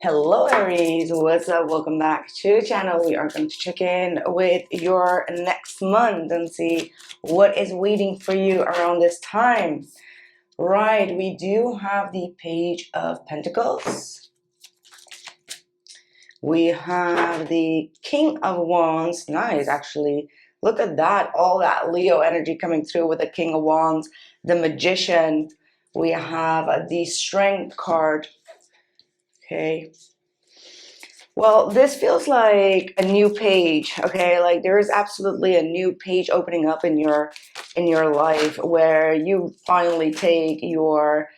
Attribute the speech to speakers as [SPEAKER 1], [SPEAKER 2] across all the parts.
[SPEAKER 1] Hello Aries, what's up? Welcome back to the channel. We are going to check in with your next month and see what is waiting for you around this time. Right, we do have the Page of Pentacles. We have the King of Wands. Nice, actually. Look at that, all that Leo energy coming through with the King of Wands, the Magician. We have the Strength card. Okay. Well, this feels like a new page, okay? Like there is absolutely a new page opening up in your life where you finally take your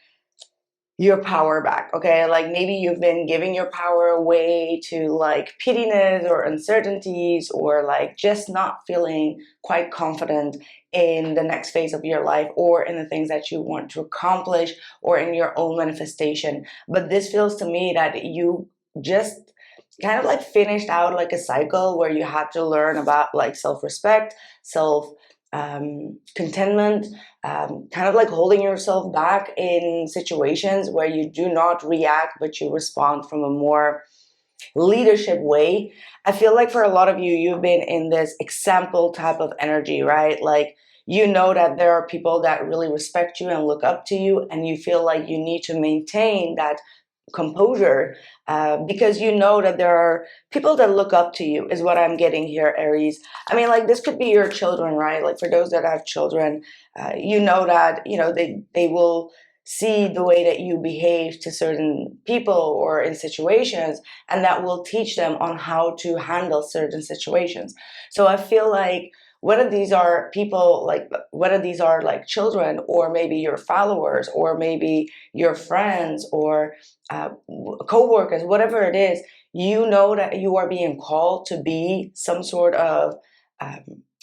[SPEAKER 1] power back, okay? Like maybe you've been giving your power away to like pettiness or uncertainties or like just not feeling quite confident in the next phase of your life or in the things that you want to accomplish or in your own manifestation. But this feels to me that you just kind of like finished out like a cycle where you had to learn about like self-respect, self contentment, kind of like holding yourself back in situations where you do not react but you respond from a more leadership way. I feel like for a lot of you, you've been in this example type of energy, right? Like you know that there are people that really respect you and look up to you, and you feel like you need to maintain that composure because you know that there are people that look up to you is what I'm getting here, Aries. I mean, like this could be your children, right? Like for those that have children, you know that they will see the way that you behave to certain people or in situations, and that will teach them on how to handle certain situations. So I feel like whether these are people, like whether these are like children or maybe your followers or maybe your friends or co-workers, whatever it is, you know that you are being called to be some sort of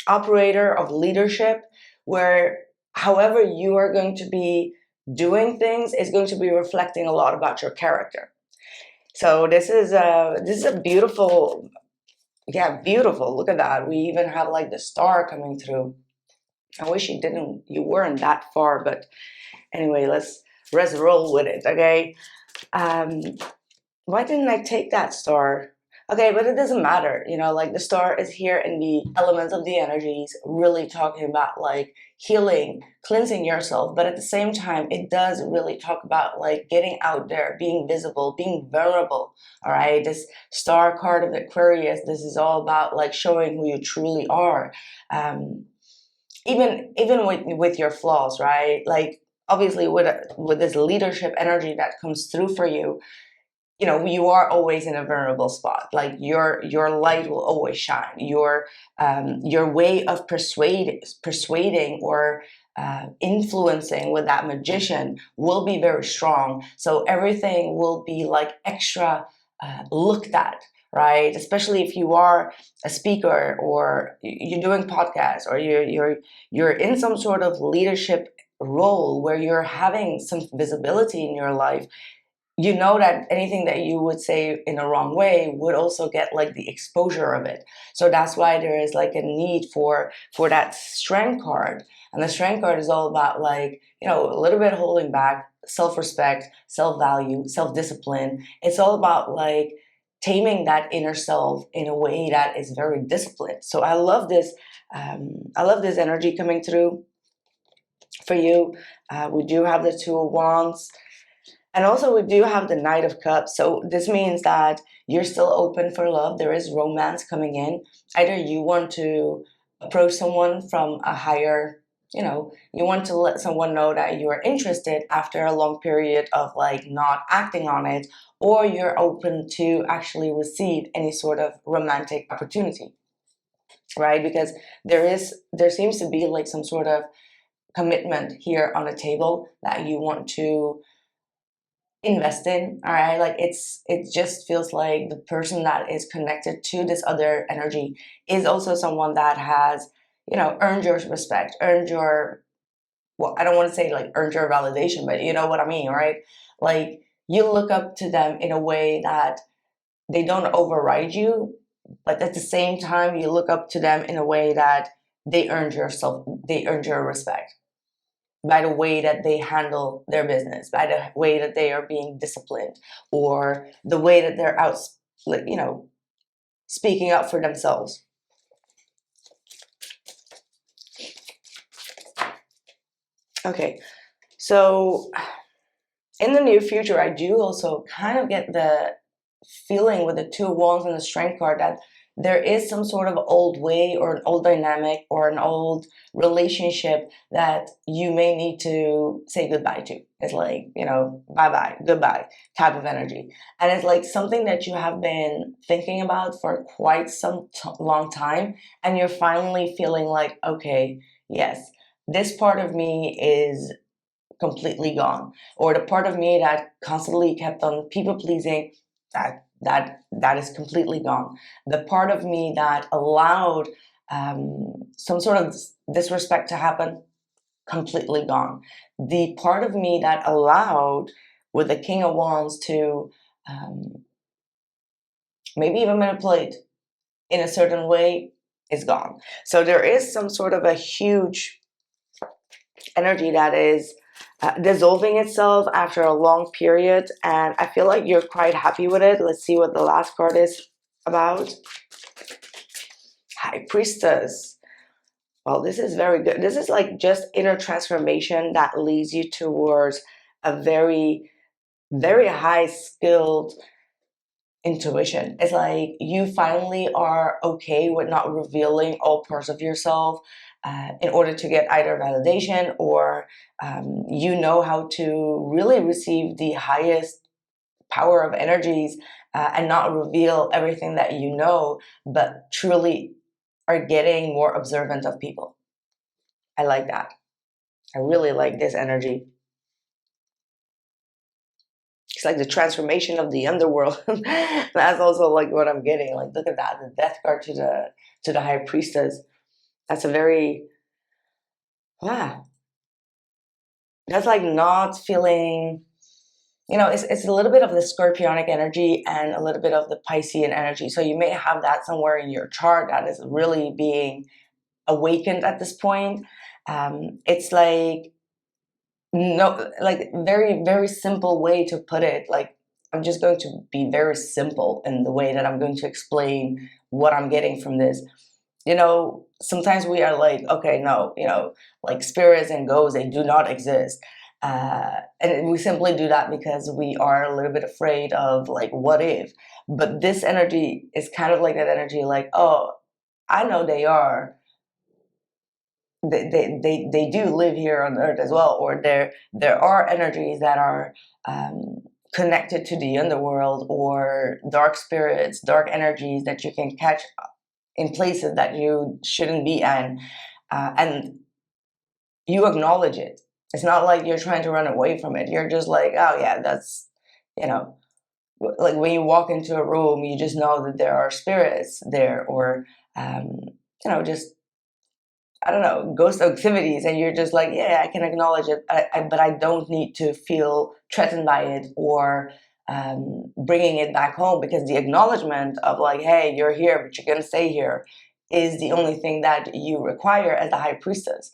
[SPEAKER 1] operator of leadership where however you are going to be doing things is going to be reflecting a lot about your character. So this is a beautiful, yeah, beautiful. Look at that. We even have like the star coming through. I wish you weren't that far, but anyway, let's roll with it, okay? Um, why didn't I take that star? Okay, but it doesn't matter, like the star is here in the elements of the energies, really talking about like healing, cleansing yourself. But at the same time, it does really talk about like getting out there, being visible, being vulnerable. All right, this star card of Aquarius, this is all about like showing who you truly are. Um, even with your flaws, right? Like obviously with this leadership energy that comes through for you, you are always in a vulnerable spot. Like your light will always shine. Your way of persuading or influencing with that magician will be very strong. So everything will be like extra looked at, right? Especially if you are a speaker or you're doing podcasts or you're in some sort of leadership role where you're having some visibility in your life. You know that anything that you would say in a wrong way would also get like the exposure of it. So that's why there is like a need for that strength card. And the strength card is all about like, a little bit holding back, self-respect, self-value, self-discipline. It's all about like taming that inner self in a way that is very disciplined. So I love this. I love this energy coming through for you. We do have the Two of Wands. And also we do have the Knight of Cups. So this means that you're still open for love. There is romance coming in. Either you want to approach someone from a higher, you want to let someone know that you are interested after a long period of like not acting on it, or you're open to actually receive any sort of romantic opportunity, right? Because there seems to be like some sort of commitment here on the table that you want to invest in. All right, like it just feels like the person that is connected to this other energy is also someone that has earned your respect, earned your, well, I don't want to say like earned your validation, but you know what I mean, right? Like you look up to them in a way that they don't override you, but at the same time you look up to them in a way that they earned your respect. by the way that they handle their business, by the way that they are being disciplined, or the way that they're out, you know, speaking up for themselves. Okay, so in the near future, I do also kind of get the feeling with the Two of Wands and the Strength card that there is some sort of old way or an old dynamic or an old relationship that you may need to say goodbye to. It's like, you know, bye-bye, goodbye type of energy. And it's like something that you have been thinking about for quite some long time, and you're finally feeling like, okay, yes, this part of me is completely gone, or the part of me that constantly kept on people pleasing, that is completely gone. The part of me that allowed some sort of disrespect to happen, completely gone. The part of me that allowed, with the King of Wands, to maybe even manipulate in a certain way, is gone. So there is some sort of a huge energy that is dissolving itself after a long period, and I feel like you're quite happy with it. Let's see what the last card is about. High Priestess. Well, this is very good. This is like just inner transformation that leads you towards a very, very high skilled intuition. It's like you finally are okay with not revealing all parts of yourself in order to get either validation, or you know how to really receive the highest power of energies and not reveal everything that you know, but truly are getting more observant of people. I like that. I really like this energy. It's like the transformation of the underworld. That's also like what I'm getting. Like, look at that, the Death card to the High Priestess. That's a very, wow. That's like not feeling, you know, it's a little bit of the Scorpionic energy and a little bit of the Piscean energy. So you may have that somewhere in your chart that is really being awakened at this point. It's like, no, like very, very simple way to put it. Like, I'm just going to be very simple in the way that I'm going to explain what I'm getting from this. You know, sometimes we are like, okay, no, you know, like spirits and ghosts, they do not exist. And we simply do that because we are a little bit afraid of like, what if? But this energy is kind of like that energy, like, oh, I know they are. They do live here on Earth as well, or there are energies that are connected to the underworld, or dark spirits, dark energies that you can catch in places that you shouldn't be in, and you acknowledge it. It's not like you're trying to run away from it. You're just like, oh yeah, that's, you know, like when you walk into a room, you just know that there are spirits there, or you know, just, I don't know, ghost activities, and you're just like, yeah, I can acknowledge it, but I don't need to feel threatened by it, or bringing it back home, because the acknowledgement of like, hey, you're here, but you're gonna stay here, is the only thing that you require as the High Priestess.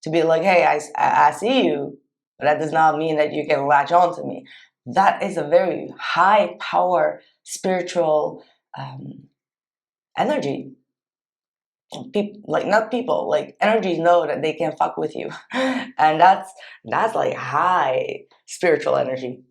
[SPEAKER 1] To be like, hey, I see you, but that does not mean that you can latch on to me. That is a very high power spiritual energy. People, like, not people, like energies know that they can fuck with you. And that's like high spiritual energy.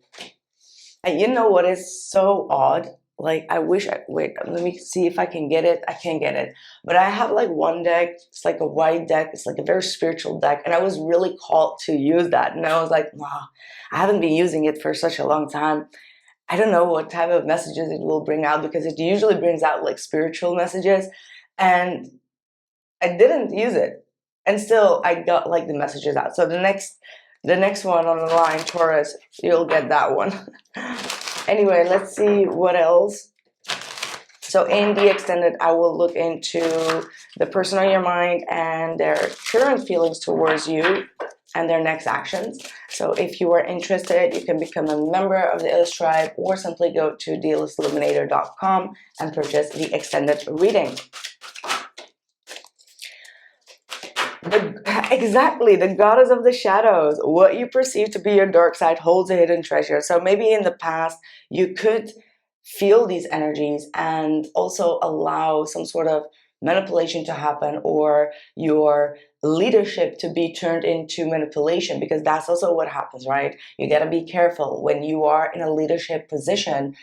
[SPEAKER 1] And you know what is so odd? Like, I wish wait, let me see if I can get it. I can't get it. But I have like one deck, it's like a white deck, it's like a very spiritual deck, and I was really called to use that. And I was like, wow, I haven't been using it for such a long time. I don't know what type of messages it will bring out, because it usually brings out like spiritual messages. And I didn't use it, and still I got like the messages out. So the next one on the line, Taurus, you'll get that one. Anyway, let's see what else. So in the extended, I will look into the person on your mind and their current feelings towards you and their next actions. So if you are interested, you can become a member of the Illest tribe, or simply go to theillestluminator.com and purchase the extended reading. Exactly, the goddess of the shadows. What you perceive to be your dark side holds a hidden treasure. So maybe in the past you could feel these energies and also allow some sort of manipulation to happen, or your leadership to be turned into manipulation, because that's also what happens, right? You got to be careful when you are in a leadership position.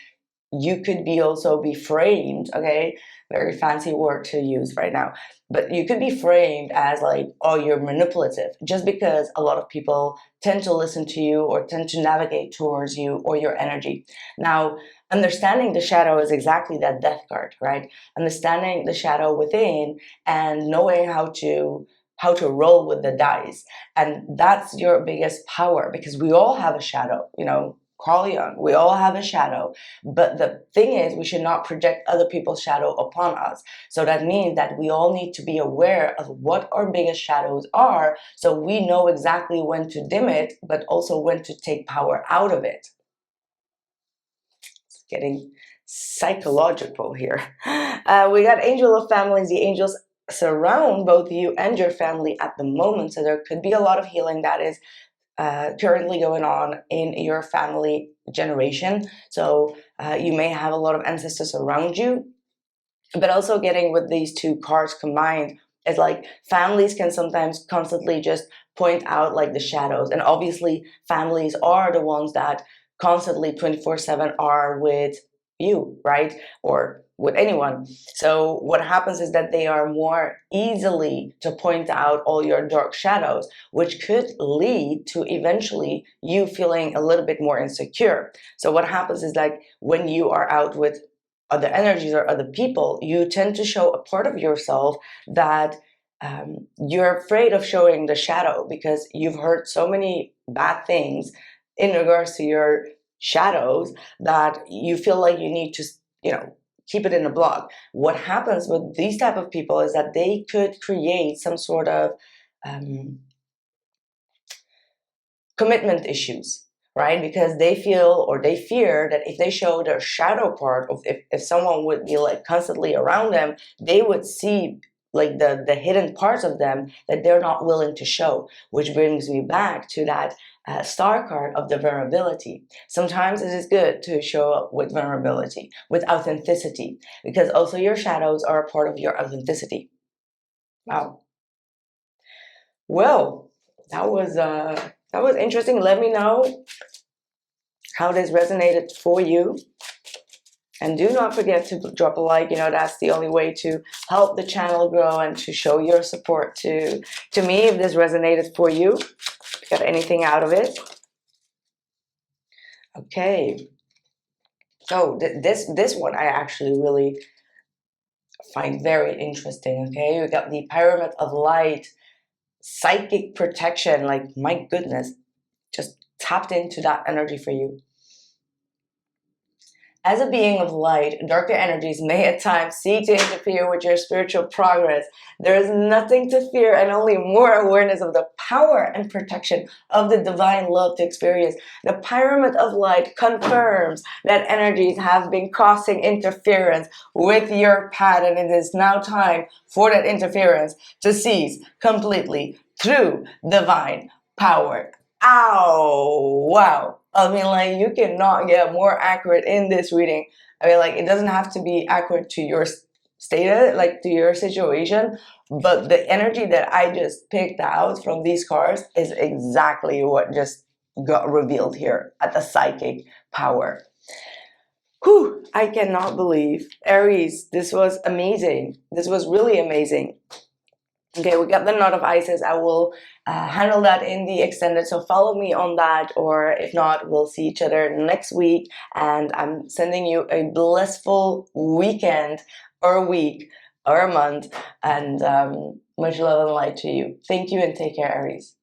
[SPEAKER 1] You could be also be framed, okay, very fancy word to use right now, but you could be framed as like, oh, you're manipulative, just because a lot of people tend to listen to you or tend to navigate towards you or your energy. Now, understanding the shadow is exactly that death card, right? Understanding the shadow within and knowing how to roll with the dice. And that's your biggest power, because we all have a shadow, you know. Carl Jung, we all have a shadow, but the thing is, we should not project other people's shadow upon us. So that means that we all need to be aware of what our biggest shadows are, so we know exactly when to dim it, but also when to take power out of it. It's getting psychological here. We got Angel of Families. The angels surround both you and your family at the moment, so there could be a lot of healing that is currently going on in your family generation. So you may have a lot of ancestors around you, but also getting with these two cards combined is like families can sometimes constantly just point out like the shadows, and obviously families are the ones that constantly 24/7 are with you, right, or with anyone. So what happens is that they are more easily to point out all your dark shadows, which could lead to eventually you feeling a little bit more insecure. So what happens is, like, when you are out with other energies or other people, you tend to show a part of yourself that you're afraid of showing the shadow, because you've heard so many bad things in regards to your shadows that you feel like you need to, you know, keep it in a block. What happens with these type of people is that they could create some sort of commitment issues, right? Because they feel or they fear that if they show their shadow part, of if someone would be like constantly around them, they would see like the hidden parts of them that they're not willing to show, which brings me back to that star card of the vulnerability. Sometimes it is good to show up with vulnerability, with authenticity, because also your shadows are a part of your authenticity. Wow. Well, that was interesting. Let me know how this resonated for you. And do not forget to drop a like. You know, that's the only way to help the channel grow and to show your support to me if this resonated for you. Got anything out of it? Okay. So this one I actually really find very interesting. Okay, we got the Pyramid of Light, psychic protection. Like, my goodness, just tapped into that energy for you. As a being of light, darker energies may at times seek to interfere with your spiritual progress. There is nothing to fear and only more awareness of the power and protection of the divine love to experience. The Pyramid of Light confirms that energies have been causing interference with your path, and it is now time for that interference to cease completely through divine power. Ow! Wow. I mean, like, you cannot get more accurate in this reading. I mean, like, it doesn't have to be accurate to your status, like to your situation, but the energy that I just picked out from these cards is exactly what just got revealed here at the psychic power. Whew, I cannot believe. Aries, this was amazing. This was really amazing. Okay, we got the Knot of Isis. I will handle that in the extended, so follow me on that, or if not, we'll see each other next week. And I'm sending you a blissful weekend, or a week, or a month, and much love and light to you. Thank you, and take care, Aries.